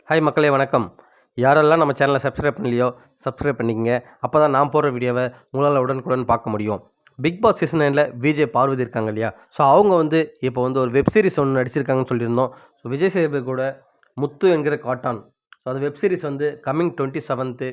Hi மக்களே வணக்கம். யாரெல்லாம் நம்ம சேனலை சப்ஸ்கிரைப் பண்ணலையோ சப்ஸ்கிரைப் பண்ணிக்கங்க. அப்போ தான் நான் போடுற வீடியோவை உங்களால் உடனுக்குடன் பார்க்க முடியும். பிக் பாஸ் சீசன் 9ல் விஜய் பார்வதி இருக்காங்க இல்லையா? ஸோ அவங்க இப்போ ஒரு வெப் சீரிஸ் ஒன்று நடிச்சிருக்காங்கன்னு சொல்லியிருந்தோம். ஸோ விஜய் சேதுபதி கூட முத்து என்கிற காட்டான். ஸோ அந்த web series coming 27th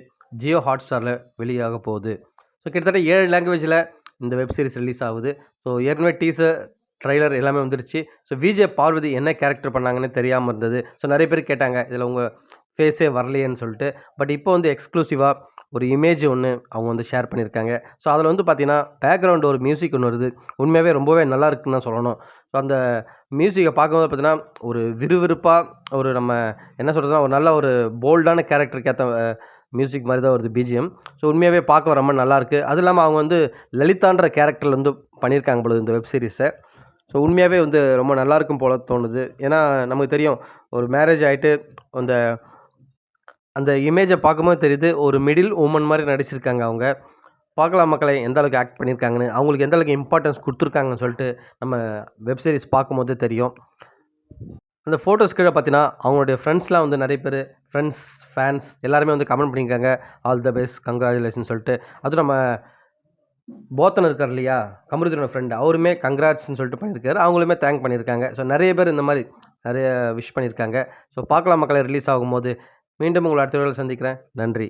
Jio ஹாட்ஸ்டாரில் வெளியாக போகுது. ஸோ கிட்டத்தட்ட 7 லாங்குவேஜில் இந்த வெப் சீரிஸ் ரிலீஸ் ஆகுது. ஸோ ஏற்கனவே டீசர் ட்ரைலர் எல்லாமே வந்துருச்சு. ஸோ விஜய் பார்வதி என்ன கேரக்டர் பண்ணாங்கன்னு தெரியாமல் இருந்தது. ஸோ நிறைய பேர் கேட்டாங்க, இதில் உங்கள் ஃபேஸே வரலையேன்னு சொல்லிட்டு. பட் இப்போ எக்ஸ்க்ளூசிவாக ஒரு இமேஜ் ஒன்று அவங்க ஷேர் பண்ணியிருக்காங்க. ஸோ அதில் பார்த்தீங்கன்னா பேக்ரவுண்ட் ஒரு மியூசிக் ஒன்று வருது. உண்மையாகவே ரொம்பவே நல்லா இருக்குன்னு தான் சொல்லணும். ஸோ அந்த மியூசிக்கை பார்க்கும்போது பார்த்தீங்கன்னா ஒரு விறுவிறுப்பாக நம்ம என்ன சொல்கிறதுனா ஒரு நல்ல ஒரு போல்டான கேரக்டருக்கு ஏற்ற மியூசிக் மாதிரி தான் வருது பிஜிஎம். ஸோ உண்மையாகவே பார்க்க ரொம்ப நல்லாயிருக்கு. அதுவும் இல்லாமல் அவங்க லலிதான்ற கேரக்டரில் பண்ணியிருக்காங்க பொழுது இந்த வெப் சீரிஸை. ஸோ உண்மையாகவே ரொம்ப நல்லாயிருக்கும் போல தோணுது. ஏன்னா நமக்கு தெரியும், ஒரு மேரேஜ் ஆகிட்டு அந்த அந்த இமேஜை பார்க்கும்போது தெரியுது, ஒரு மிடில் உமன் மாதிரி நடிச்சிருக்காங்க அவங்க. பார்க்கலாம் மக்களே எந்த அளவுக்கு ஆக்ட் பண்ணியிருக்காங்கன்னு, அவங்களுக்கு எந்த அளவுக்கு இம்பார்ட்டன்ஸ் கொடுத்துருக்காங்கன்னு சொல்லிட்டு நம்ம வெப் சீரிஸ் பார்க்கும்போது தெரியும். அந்த ஃபோட்டோஸ் கீழே பார்த்தீங்கன்னா அவங்களுடைய ஃப்ரெண்ட்ஸ்லாம் நிறைய பேர் ஃப்ரெண்ட்ஸ், ஃபேன்ஸ் எல்லாருமே கமெண்ட் பண்ணியிருக்காங்க, ஆல் த பெஸ்ட், கங்க்ராச்சுலேஷன் சொல்லிட்டு. அதுவும் நம்ம போத்தன் இருக்கார் இல்லையா, கமருதீனோட ஃப்ரெண்டு, அவருமே கங்க்ராட்ஸ்ன்னு சொல்லிட்டு பண்ணியிருக்காரு. அவங்களுமே தேங்க் பண்ணியிருக்காங்க. ஸோ நிறைய பேர் இந்த மாதிரி நிறைய விஷ் பண்ணியிருக்காங்க. ஸோ பார்க்கலாம் மக்களே ரிலீஸ் ஆகும்போது. மீண்டும் உங்களை அடுத்த வீடியோவில் சந்திக்கிறேன். நன்றி.